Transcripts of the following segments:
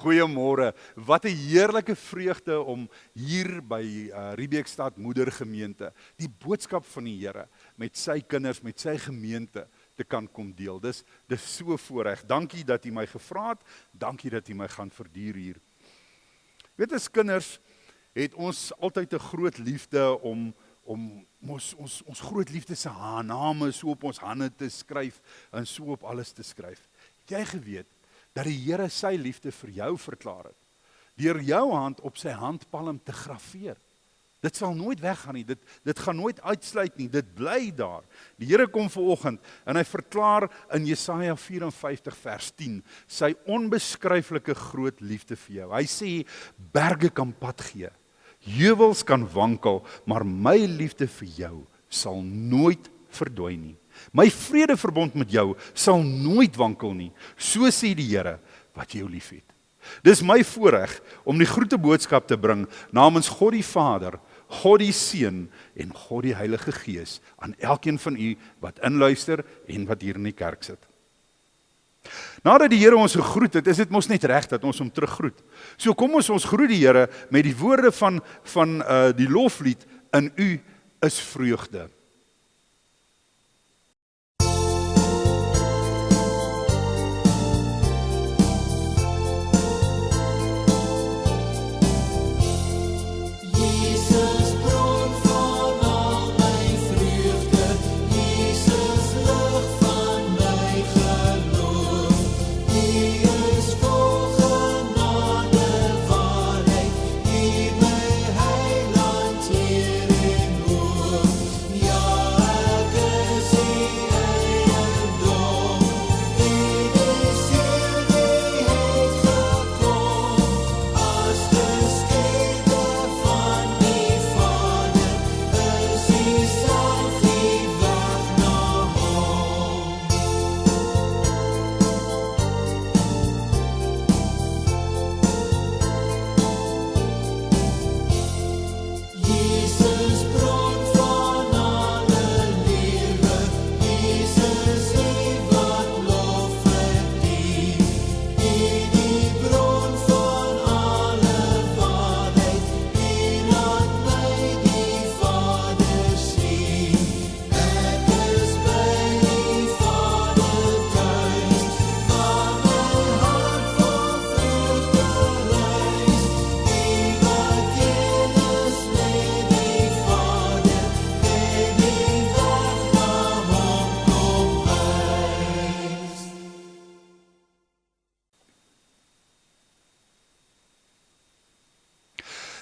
Goeiemôre. Wat 'n heerlike vreugde om hier by Riebeekstad Moedergemeente die boodskap van die Here met sy kinders, met sy gemeente te kan kom deel. Dis so voorreg. Dankie dat U my gevra het. Dankie dat U my gaan verduur hier. Weet as kinders het ons altyd 'n groot liefde om ons groot liefde se name so op ons hande te skryf en so op alles te skryf. Het jy geweet dat die Here sy liefde vir jou verklaar het, deur jou hand op sy handpalm te grafeer? Dit sal nooit weggaan nie, dit gaan nooit uitsluit nie, dit bly daar. Die Here kom vanoggend en hy verklaar in Jesaja 54 vers 10, sy onbeskryflike groot liefde vir jou. Hy sê, berge kan pad gee, heuwels kan wankel, maar my liefde vir jou sal nooit verdwyn nie. My vredeverbond met jou sal nooit wankel nie, so sê die Here wat jou liefhet. Dis my voorreg om die groete boodskap te bring namens God die Vader, God die Seun en God die Heilige Gees aan elkeen van u wat inluister en wat hier in die kerk sit. Nadat die Here ons gegroet het, is dit mos net reg dat ons hom teruggroet. So kom ons groet die Here met die woorde van die loflied, in u is vreugde.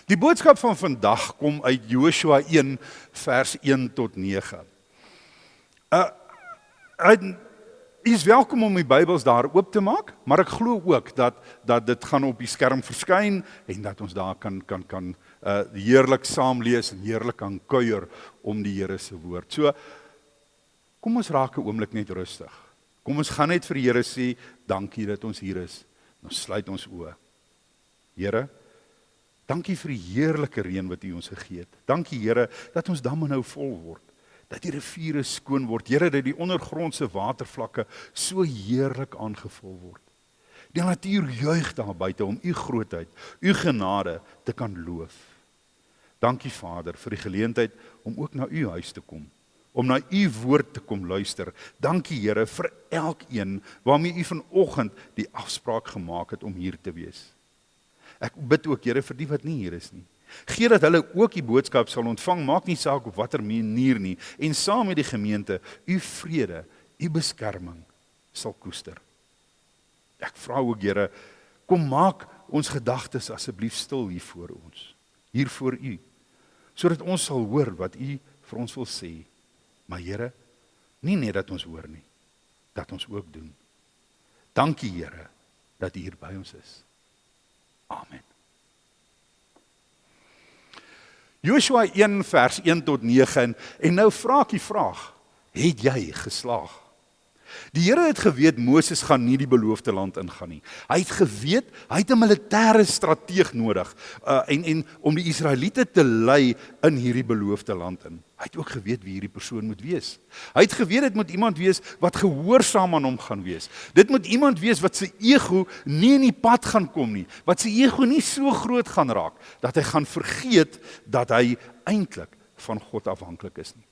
Die boodskap van vandag kom uit Joshua 1 vers 1 tot 9. U is welkom om die Bybels daar oop te maak, maar ek glo ook dat dit gaan op die skerm verskyn en dat ons daar kan heerlik saam lees en heerlik kan kuier om die Here se woord. So, kom ons raak 'n oomblik net rustig. Kom ons gaan net vir die Here sê, dankie dat ons hier is. Ons sluit ons oë. Here, dankie vir die heerlike reën wat U ons gegee het. Dankie Here dat ons damme nou vol word, dat die riviere skoon word. Here, dat die ondergrondse watervlakke so heerlik aangevul word. Die natuur juig daar buite om U grootheid, U genade te kan loof. Dankie Vader vir die geleentheid om ook na U huis te kom, om na U woord te kom luister. Dankie Here vir elkeen waarmee U vanoggend die afspraak gemaak het om hier te wees. Ek bid ook, Here, vir die wat nie hier is nie. Gee dat hulle ook die boodskap sal ontvang, maak nie saak op watter manier nie, en saam met die gemeente, U vrede, U beskerming sal koester. Ek vra ook, Here, kom maak ons gedagtes asseblief stil hier voor ons, hier voor U, sodat ons sal hoor wat U vir ons wil sê. Maar Here, nie net dat ons hoor nie, dat ons ook doen. Dankie, Here, dat U hier by ons is. Amen. Joshua 1 vers 1 tot 9 en nou vra ek die vraag, het jy geslaag? Die Here het geweet Moses gaan nie die beloofde land ingaan nie. Hy het geweet, hy het 'n militêre strateeg nodig en om die Israeliete te lei in hierdie beloofde land in. Hy het ook geweet wie hierdie persoon moet wees. Hy het geweet dit moet iemand wees wat gehoorsaam aan hom gaan wees. Dit moet iemand wees wat sy ego nie in die pad gaan kom nie, wat sy ego nie so groot gaan raak dat hy gaan vergeet dat hy eintlik van God afhanklik is nie.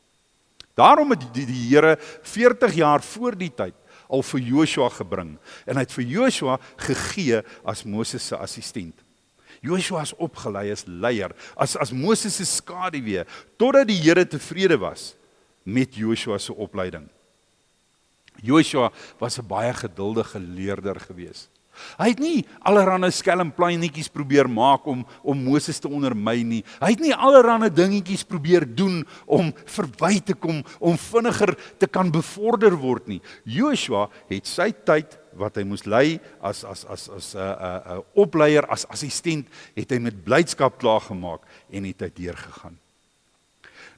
Daarom het die Here 40 jaar voor die tyd al vir Joshua gebring en hy het vir Joshua gegee as Moses se assistent. Joshua is opgelei as leier, as Moses se skaduwee, totdat die Here tevrede was met Joshua se opleiding. Joshua was 'n baie geduldige leerder gewees. Hy het nie allerhande skelmplannetjies probeer maak om Moses te ondermyn nie. Hy het nie allerhande dingetjies probeer doen om verby te kom, om vinniger te kan bevorder word nie. Joshua het sy tyd wat hy moes lei as 'n opleier, as assistent, het hy met blydskap klaargemaak en het hy deurgegaan.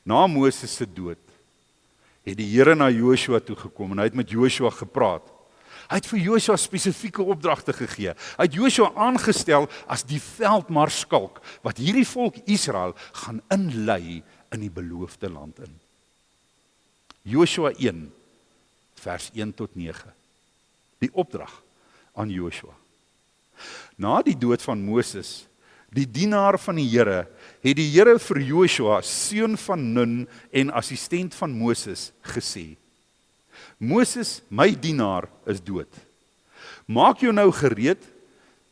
Na Moses se dood het die Here na Joshua toe gekom en hy het met Joshua gepraat. Hy het vir Joshua spesifieke opdragte gegee. Hy het Joshua aangestel as die veldmarskalk wat hierdie volk Israel gaan inlei in die beloofde land in. Joshua 1 vers 1 tot 9. Die opdrag aan Joshua. Na die dood van Moses, die dienaar van die Here, het die Here vir Joshua, seun van Nun en assistent van Moses, gesê: Moses, my dienaar, is dood. Maak jou nou gereed,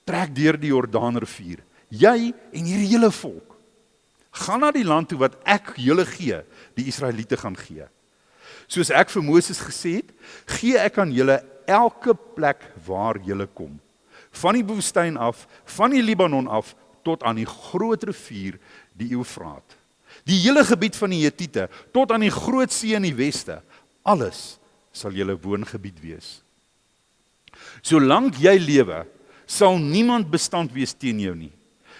trek deur die Jordaanrivier, jy en hierdie hele volk. Gaan na die land toe wat ek julle gee, die Israeliete gaan gee. Soos ek vir Moses gesê het, gee ek aan julle elke plek waar julle kom. Van die woestyn af, van die Libanon af, tot aan die groot rivier, die Eufraat. Die hele gebied van die Hetiete, tot aan die groot see in die weste, alles sal julle woongebied wees. Solank jy lewe, sal niemand bestand wees teen jou nie.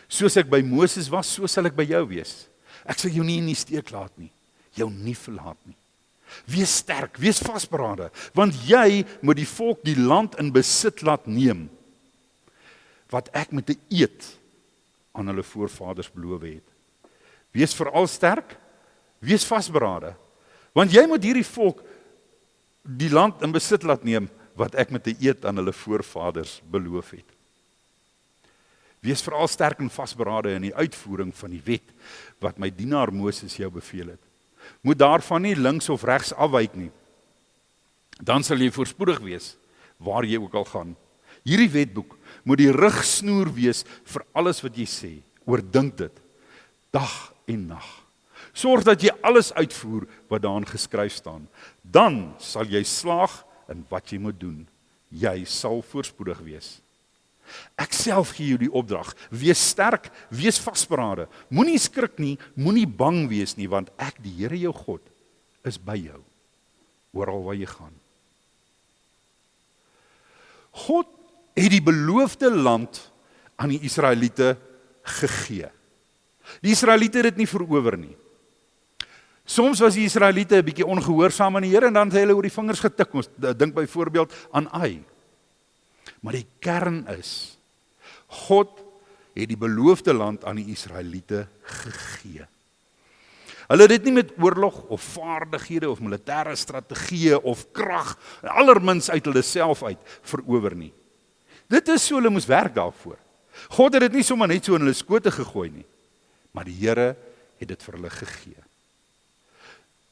Soos ek by Moses was, so sal ek by jou wees. Ek sal jou nie in die steek laat nie, jou nie verlaat nie. Wees sterk, wees vasberade, want jy moet die volk die land in besit laat neem, wat ek met 'n eed aan hulle voorvaders beloof het. Wees veral sterk, wees vasberade, want jy moet hierdie volk die land in besit laat neem, wat ek met 'n eed aan hulle voorvaders beloof het. Wees veral sterk en vasberade in die uitvoering van die wet, wat my dienaar Moses jou beveel het. Moet daarvan nie links of regs afwyk nie. Dan sal jy voorspoedig wees, waar jy ook al gaan. Hierdie wetboek moet die rigsnoer wees vir alles wat jy sê. Oordink dit, dag en nag. Sorg dat jy alles uitvoer wat daarin geskryf staan. Dan sal jy slaag in wat jy moet doen. Jy sal voorspoedig wees. Ek self gee jou die opdrag. Wees sterk, wees vasberade. Moenie skrik nie, moenie bang wees nie, want ek, die Here jou God, is by jou, oral waar jy gaan. God het die beloofde land aan die Israeliete gegee. Die Israeliete het dit nie verower nie. Soms was die Israeliete 'n bietjie ongehoorsaam aan die Here en dan het hulle oor die vingers getik. Ons dink byvoorbeeld aan Ai. Maar die kern is, God het die beloofde land aan die Israeliete gegee. Hulle het dit nie met oorlog of vaardighede of militêre strategieë of krag, allermins uit hulle self uit, verower nie. Dit is so hulle moes werk daarvoor. God het dit nie sommer net so in hulle skote gegooi nie, maar die Here het dit vir hulle gegee.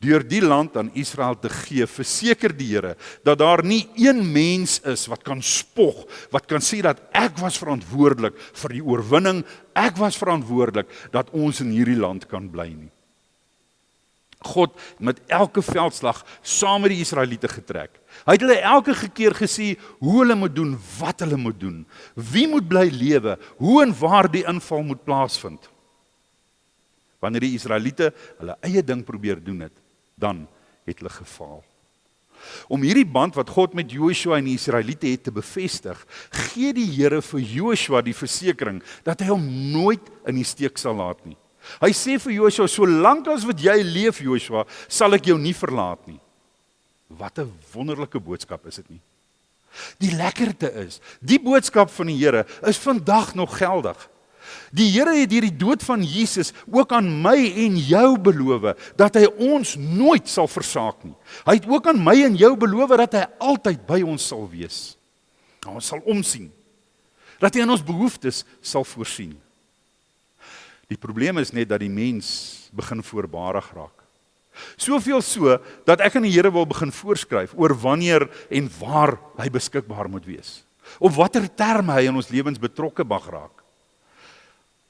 Deur die land aan Israel te gee, verseker die Here dat daar nie een mens is wat kan spog, wat kan sê dat ek was verantwoordelik vir die oorwinning, ek was verantwoordelik dat ons in hierdie land kan bly nie. God met elke veldslag saam met die Israeliete getrek. Hy het hulle elke keer gesê hoe hulle moet doen, wat hulle moet doen, wie moet bly lewe, hoe en waar die inval moet plaasvind. Wanneer die Israeliete hulle eie ding probeer doen het, dan het hulle gefaal. Om hierdie band wat God met Joshua en die Israeliete het te bevestig, gee die Here vir Joshua die versekering dat hy hom nooit in die steek sal laat nie. Hy sê vir Joshua, solank as wat jy leef Joshua, sal ek jou nie verlaat nie. Wat 'n wonderlike boodskap is dit nie? Die lekkerte is, die boodskap van die Here is vandag nog geldig. Die Here het deur die dood van Jesus ook aan my en jou beloof dat hy ons nooit sal versaak nie. Hy het ook aan my en jou beloof dat hy altyd by ons sal wees. Ons sal omsien. Dat hy aan ons behoeftes sal voorsien. Die probleem is net dat die mens begin voorbarig raak. Soveel so, dat ek aan die Here wil begin voorskryf oor wanneer en waar hy beskikbaar moet wees. Op watter terme hy in ons lewens betrokke mag raak.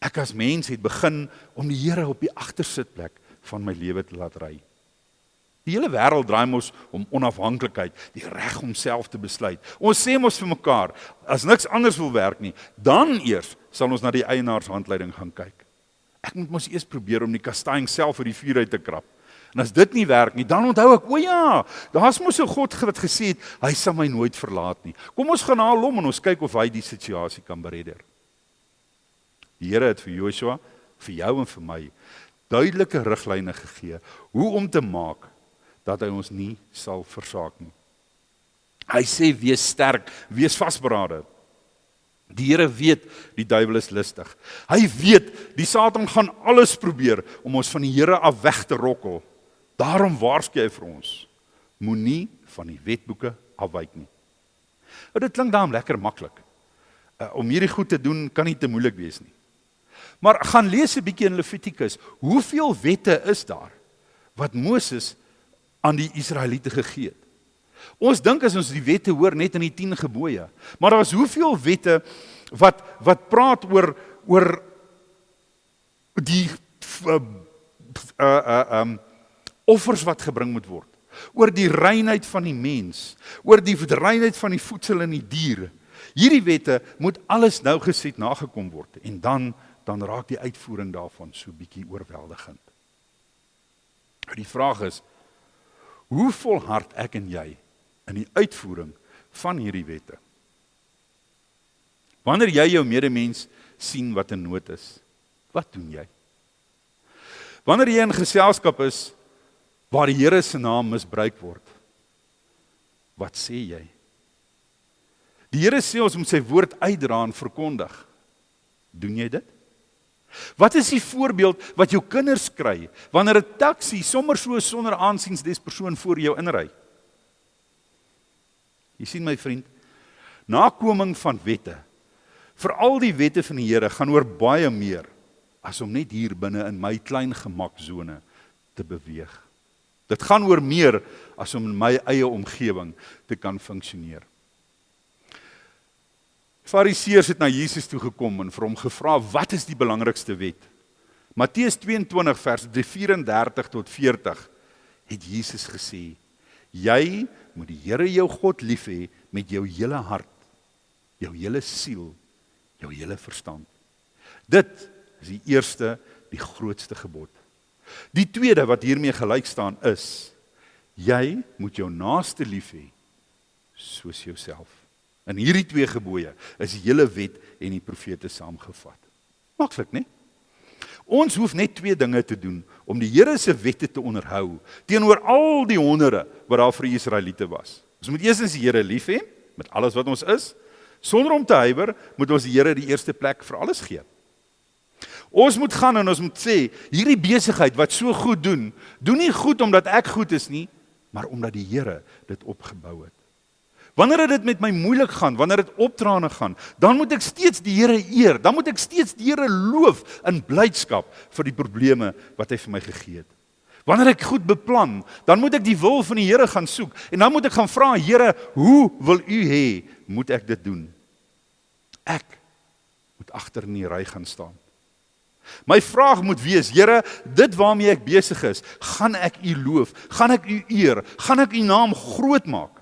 Ek as mens het begin om die Here op die agtersitplek van my lewe te laat ry. Die hele wêreld draai mos om onafhanklikheid, die reg om self te besluit. Ons sê mos vir mekaar, as niks anders wil werk nie, dan eers sal ons na die eienaarshandleiding gaan kyk. Ek moet mos eers probeer om die kastanjing self uit die vuur uit te krap. En as dit nie werk nie, dan onthou ek, o ja, daar's mos 'n God wat gesê het, hy sal my nooit verlaat nie. Kom ons gaan haal hom en ons kyk of hy die situasie kan beredder. Die Here het vir Joshua, vir jou en vir my, duidelike riglyne gegee, hoe om te maak, dat hy ons nie sal versaak nie. Hy sê, wees sterk, wees vasberade. Die Here weet, die duiwel is listig. Hy weet, die Satan gaan alles probeer, om ons van die Here af weg te rokkel. Daarom waarsku hy vir ons, moenie van die wetboeke afwyk nie. Dit klink daarom lekker maklik. Om hierdie goed te doen, kan nie te moeilik wees nie. Maar gaan lees 'n bietjie in Levitikus, hoeveel wette is daar, wat Moses aan die Israeliete gegee het. Ons dink as ons die wette hoor net in die 10 gebooie, maar daar is hoeveel wette wat praat oor die offers wat gebring moet word, oor die reinheid van die mens, oor die reinheid van die voedsel en die diere. Hierdie wette moet alles nougeset nagekom word en dan raak die uitvoering daarvan so bietjie oorweldigend. Die vraag is, hoe volhard ek en jy in die uitvoering van hierdie wette? Wanneer jy jou medemens sien wat in nood is, wat doen jy? Wanneer jy in geselskap is waar die Here se naam misbruik word, wat sê jy? Die Here sê ons moet sy woord uitdra en verkondig. Doen jy dit? Wat is die voorbeeld wat jou kinders kry, wanneer 'n taxi sommer so sonder aansiens des persoon voor jou inry? Jy sien my vriend, nakoming van wette, veral die wette van die Here, gaan oor baie meer, as om net hier binne in my klein gemaksone te beweeg. Dit gaan oor meer, as om in my eie omgewing te kan funksioneer. Fariseërs het na Jesus toe gekom en vir hom gevra, wat is die belangrikste wet? Matteus 22 vers 34 tot 40 het Jesus gesê, jy moet die Here jou God lief hê met jou hele hart, jou hele siel, jou hele verstand. Dit is die eerste, die grootste gebod. Die tweede wat hiermee gelyk staan is, jy moet jou naaste lief hê soos jouself. In hierdie 2 gebooie is die hele wet en die profete saamgevat. Maklik, né? Ons hoef net 2 dinge te doen om die Here se wette te onderhou teenoor al die honderde wat daar vir die Israeliete was. Ons moet eerstens die Here lief hê met alles wat ons is. Sonder om te huiwer, moet ons die Here die eerste plek vir alles gee. Ons moet gaan en ons moet sê, hierdie besigheid wat so goed doen nie goed omdat ek goed is nie, maar omdat die Here dit opgebou het. Wanneer dit met my moeilik gaan, wanneer dit optrane gaan, dan moet ek steeds die Here eer, dan moet ek steeds die Here loof in blydskap vir die probleme wat hy vir my gegee het. Wanneer ek goed beplan, dan moet ek die wil van die Here gaan soek, en dan moet ek gaan vra, Here, hoe wil u hê, moet ek dit doen? Ek moet agter in die ry gaan staan. My vraag moet wees, Here, dit waarmee ek besig is, gaan ek u loof, gaan ek u eer, gaan ek u naam groot maak?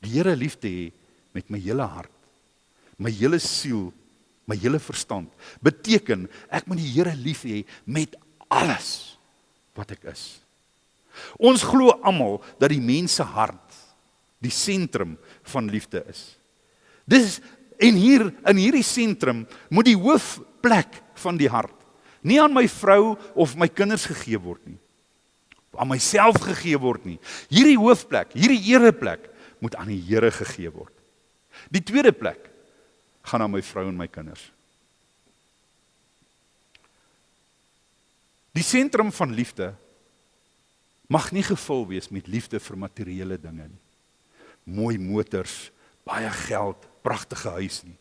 Die Here lief te hê met my hele hart, my hele siel, my hele verstand, beteken, ek moet die Here lief hê met alles wat ek is. Ons glo almal dat die mens se hart die sentrum van liefde is. En hier in hierdie sentrum moet die hoofplek van die hart nie aan my vrou of my kinders gegee word nie. aan myself gegee word nie. Hierdie hoofplek, hierdie ereplek moet aan die Here gegee word. Die tweede plek gaan aan my vrou en my kinders. Die sentrum van liefde mag nie gevul wees met liefde vir materiële dinge nie. Mooi motors, baie geld, pragtige huis nie.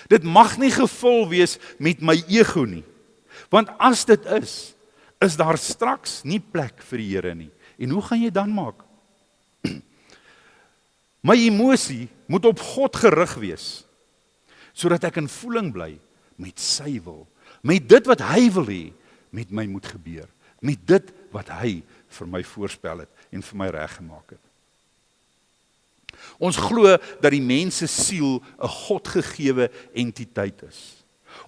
Dit mag nie gevul wees met my ego nie. Want as dit is daar straks nie plek vir die Here nie. En hoe gaan jy dan maak? My emosie moet op God gerig wees, sodat ek in voeling bly met sy wil, met dit wat hy wil hê, met my moet gebeur, met dit wat hy vir my voorspel het en vir my reg gemaak het. Ons glo dat die mens se siel 'n godgegewe entiteit is.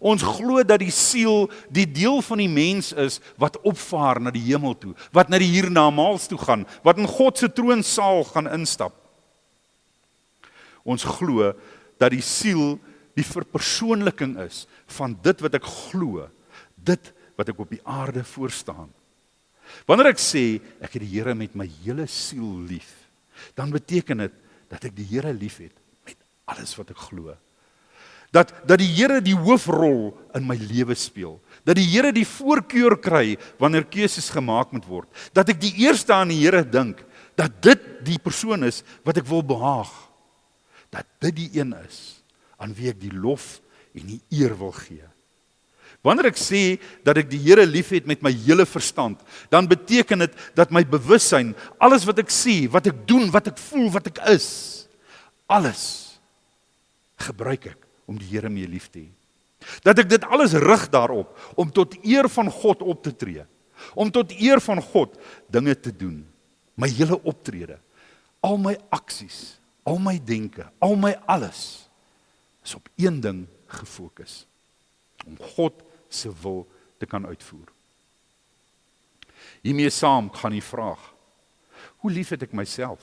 Ons glo dat die siel die deel van die mens is wat opvaar na die hemel toe, wat na die hiernamaals toe gaan, wat in God se troonsaal gaan instap. Ons glo dat die siel die verpersoonliking is van dit wat ek glo, dit wat ek op die aarde voorstaan. Wanneer ek sê ek het die Here met my hele siel lief, dan beteken dit dat ek die Here lief het met alles wat ek glo. Dat die Here die hoofrol in my lewe speel. Dat die Here die voorkeur kry wanneer keuses gemaak moet word. Dat ek die eerste aan die Here dink, dat dit die persoon is wat ek wil behaag. Dat dit die een is aan wie ek die lof en die eer wil gee. Wanneer ek sê dat ek die Here liefhet met my hele verstand, dan beteken dit dat my bewussyn, alles wat ek sê, wat ek doen, wat ek voel, wat ek is, alles gebruik ek om die Here mee lief te hê. Dat ek dit alles rig daarop, om tot eer van God op te tree, om tot eer van God dinge te doen, my hele optrede, al my aksies, al my denke, al my alles, is op een ding gefokus, om God se wil te kan uitvoer. Hiermee saam gaan die vraag, hoe lief het ek myself?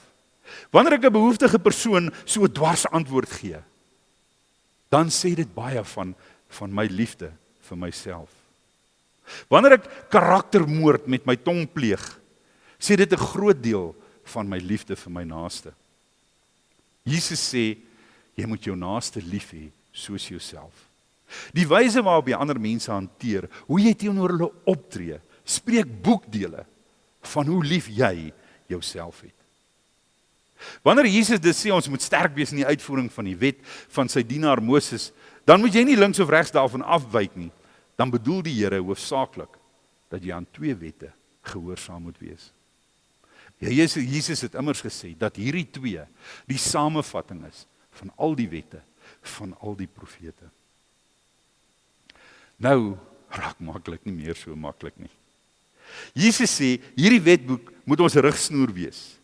Wanneer ek 'n behoeftige persoon so 'n dwars antwoord gee, dan sê dit baie van my liefde vir myself. Wanneer ek karaktermoord met my tong pleeg, sê dit 'n groot deel van my liefde vir my naaste. Jesus sê, jy moet jou naaste lief hê soos jouself. Die wyse waarop jy ander mense hanteer, hoe jy teenoor hulle optree, spreek boekdele van hoe lief jy jouself het. Wanneer Jesus dit sê, ons moet sterk wees in die uitvoering van die wet van sy dienaar Moses, dan moet jy nie links of regs daarvan afwyk nie. Dan bedoel die Here hoofsaaklik dat jy aan 2 wette gehoorsaam moet wees. Ja, Jesus het immers gesê dat hierdie 2 die samevatting is van al die wette, van al die profete. Nou raak maklik nie meer so maklik nie. Jesus sê, hierdie wetboek moet ons rigsnoer wees.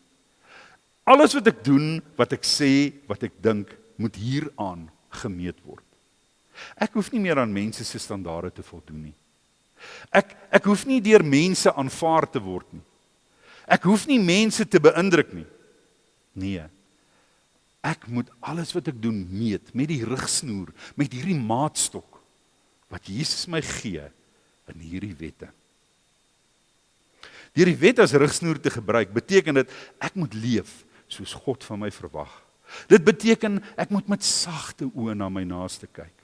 Alles wat ek doen, wat ek sê, wat ek dink, moet hieraan gemeet word. Ek hoef nie meer aan mense se standaarde te voldoen nie. Ek hoef nie deur mense aanvaar te word nie. Ek hoef nie mense te beïndruk nie. Nee. Ek moet alles wat ek doen meet met die rigsnoer, met hierdie maatstok wat Jesus my gee in hierdie wette. Deur die wet as rigsnoer te gebruik, beteken dit ek moet leef soos God van my verwag. Dit beteken ek moet met sagte oë na my naaste kyk.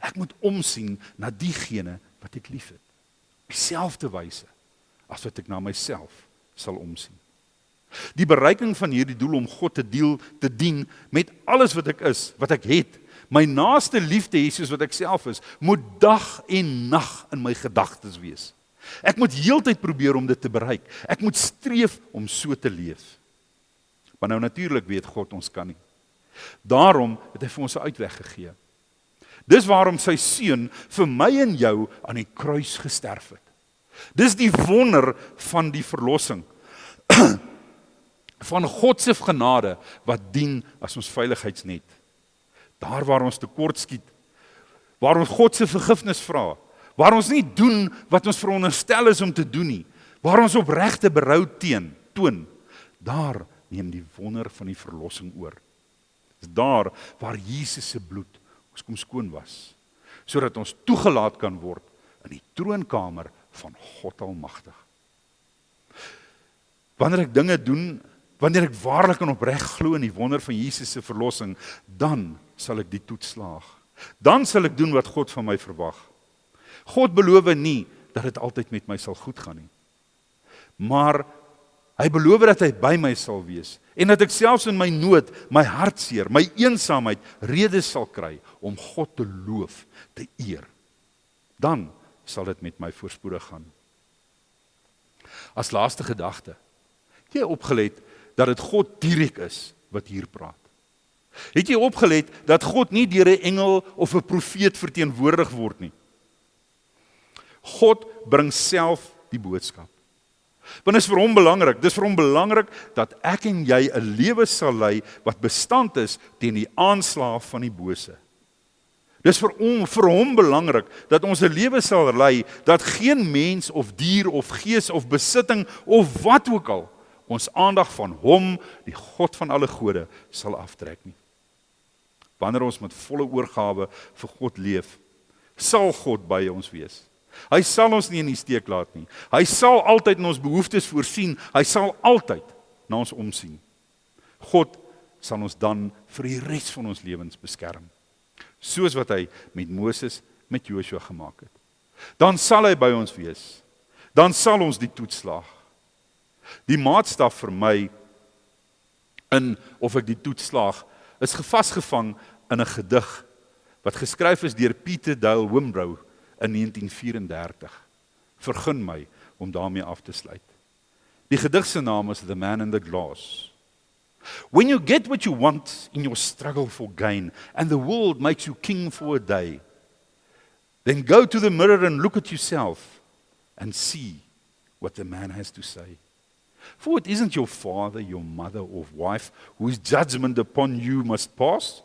Ek moet omsien na diegene wat ek liefhet. Op dieselfde wyse as wat ek na myself sal omsien. Die bereiking van hierdie doel om God te dien met alles wat ek is, wat ek het, my naaste liefde hê soos wat ek self is, moet dag en nag in my gedagtes wees. Ek moet heeltyd probeer om dit te bereik. Ek moet streef om so te leef. Maar nou natuurlik weet God ons kan nie. Daarom het hy vir ons 'n uitweg gegee. Dis waarom sy seun vir my en jou aan die kruis gesterf het. Dis die wonder van die verlossing. Van God se genade wat dien as ons veiligheidsnet. Daar waar ons tekort skiet, waar ons God se vergifnis vra, waar ons nie doen wat ons veronderstel is om te doen nie, waar ons opregte berou toon, daar neem die wonder van die verlossing oor. Dis daar waar Jesus se bloed ons kom skoon was, sodat ons toegelaat kan word in die troonkamer van God Almagtig. wanneer ek dinge doen, wanneer ek waarlik en opreg glo in die wonder van Jesus se verlossing, dan sal ek die toets slaag. Dan sal ek doen wat God van my verwag. God beloof nie dat dit altyd met my sal goed gaan nie. Maar hy beloof dat hy by my sal wees en dat ek selfs in my nood, my hartseer, my eensaamheid redes sal kry om God te loof, te eer. Dan sal dit met my voorspoedig gaan. As laaste gedagte, het jy opgelet dat dit God direk is wat hier praat? Het jy opgelet dat God nie deur 'n engel of 'n profeet verteenwoordig word nie? God bring self die boodskap. Want dit is vir hom belangrik, dis vir hom belangrik dat ek en jy 'n lewe sal lei wat bestand is teen die aanslae van die bose. Dis vir hom belangrik dat ons 'n lewe sal lei dat geen mens of dier of gees of besitting of wat ook al ons aandag van hom, die God van alle gode, sal aftrek nie. Wanneer ons met volle oorgawe vir God leef, sal God by ons wees. Hy sal ons nie in die steek laat nie. Hy sal altyd in ons behoeftes voorsien. Hy sal altyd na ons omsien. God sal ons dan vir die res van ons lewens beskerm. Soos wat hy met Moses, met Joshua gemaak het. Dan sal hy by ons wees. Dan sal ons die toets slaag. Die maatstaf vir my in of ek die toets slaag is vasgevang in 'n gedig wat geskryf is deur Pieter Dale Wimbrow in 1934. Vergun my om daarmee af te sluit. Die gedig se naam is The Man in the Glass. When you get what you want in your struggle for gain, and the world makes you king for a day, then go to the mirror and look at yourself and see what the man has to say. For it isn't your father, your mother, or wife whose judgment upon you must pass.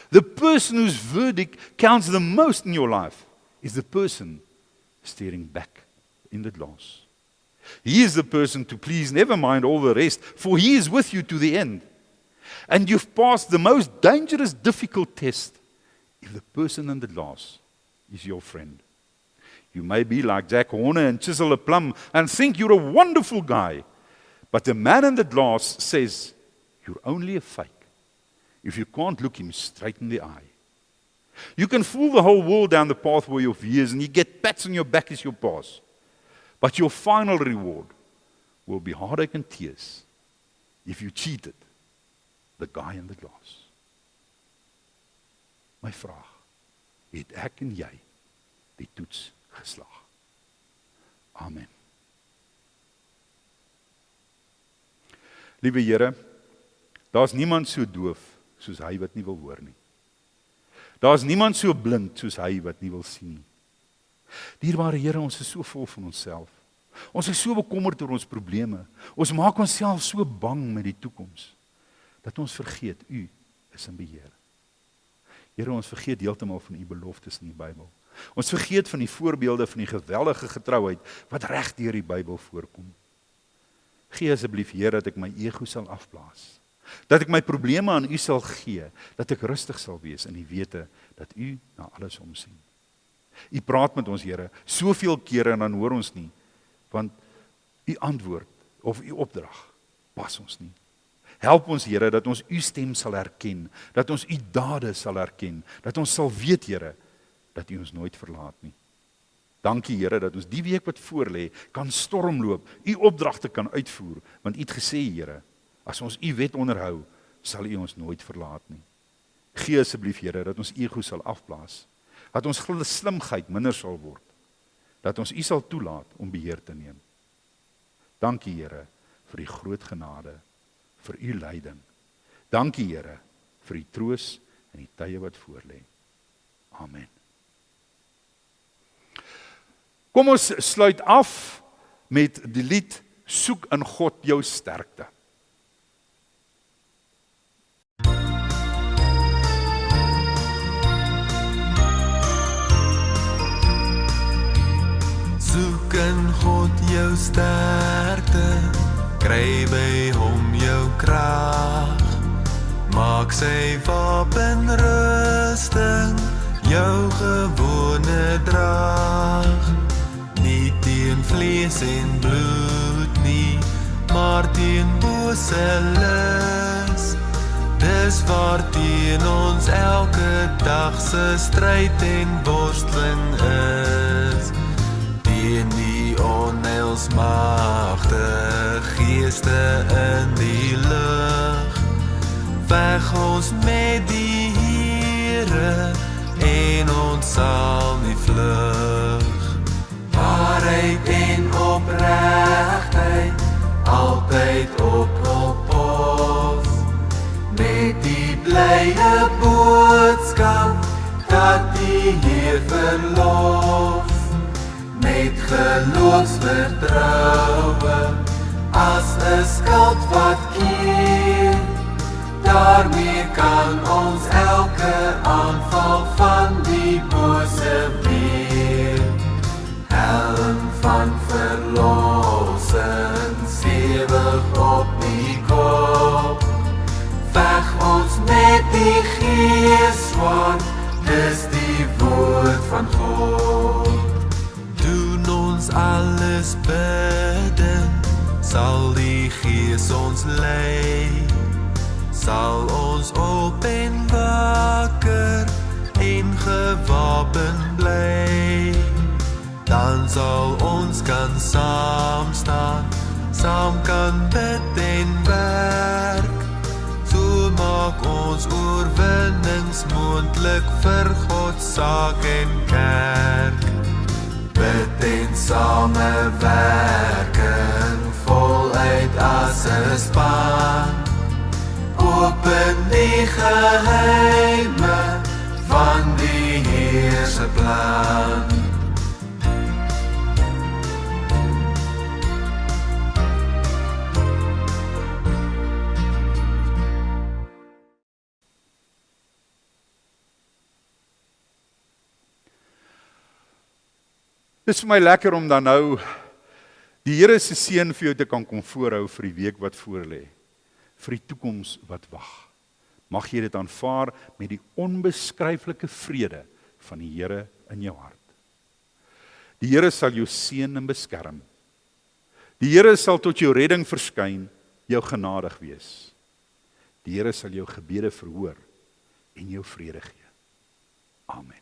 The person whose verdict counts the most in your life is the person staring back in the glass. He is the person to please, never mind all the rest, for he is with you to the end. And you've passed the most dangerous, difficult test if the person in the glass is your friend. You may be like Jack Horner and chisel a plum and think you're a wonderful guy, but the man in the glass says you're only a fake if you can't look him straight in the eye. You can fool the whole world down the pathway of years and you get pats on your back as you pass. But your final reward will be heartache and tears if you cheated the guy in the glass. My vraag, het ek en jy die toets geslaag? Amen. Liewe Here, daar's niemand so doof soos hy wat nie wil hoor nie. Daar's niemand so blind soos hy wat nie wil sien nie. Dierbare Here, ons is so vol van onsself. Ons is so bekommerd oor ons probleme. Ons maak onsself so bang met die toekoms, dat ons vergeet, U is in beheer. Here, ons vergeet heeltemal van U beloftes in die Bybel. Ons vergeet van die voorbeelde van die geweldige getrouheid wat reg deur die Bybel voorkom. Gee asseblief, Here, dat ek my ego sal afblaas. Dat ek my probleme aan U sal gee, dat ek rustig sal wees in die wete dat U na alles omsien. U praat met ons, Here, soveel kere en dan hoor ons nie, want U antwoord of U opdrag pas ons nie. Help ons, Here, dat ons U stem sal herken, dat ons U dade sal herken, dat ons sal weet, Here, dat U ons nooit verlaat nie. Dankie, Here, dat ons die week wat voorlê kan stormloop, U opdragte kan uitvoer, want U het gesê, Here, as ons U wet onderhou, sal U ons nooit verlaat nie. Gee asseblief, Here, dat ons ego sal afblaas, dat ons slimheid minder sal word, dat ons U sal toelaat om beheer te neem. Dankie, Here, vir die groot genade, vir U leiding. Dankie, Here, vir die troos in die tye wat voorlê. Amen. Kom ons sluit af met die lied Soek in God jou sterkte. Soek in God jou sterkte, kry by hom jou krag. Maak sy wapenrusting jou gewone draag. Nie teen vlees en bloed nie, maar maar teen bose lus. Dis waarteen ons elke dag se stryd en worsteling is. Teen die onheilsmagte geeste in die lug. Veg ons met die Here en ons sal nie vlug. Waarheid en opregtheid altyd op hul pos. Met die blye boodskap dat die Heer verlos. Met geloofsvertroue as 'n skild wat keer. Daarmee kan ons elke aanval van die bose weer. Helm van verlossing stewig op die kop. Veg ons met die Geeswaard, dis die woord van God. Doen ons alles bidden, sal die Gees ons lei. Sal ons op en wakker en gewapen bly. Dan sal ons kan saam staan, saam kan bid en werk. So maak ons oorwinnings moontlik vir God saak en kerk. Bid en samewerking voluit as 'n span. Open die geheime van die Heer se plan. Dit is vir my lekker om dan nou die Here se seën vir jou te kan kom voorhou vir die week wat voorlê. Vir die toekoms wat wag. Mag jy dit aanvaar met die onbeskryflike vrede van die Here in jou hart. Die Here sal jou seën en beskerm. Die Here sal tot jou redding verskyn, jou genadig wees. Die Here sal jou gebede verhoor en jou vrede gee. Amen.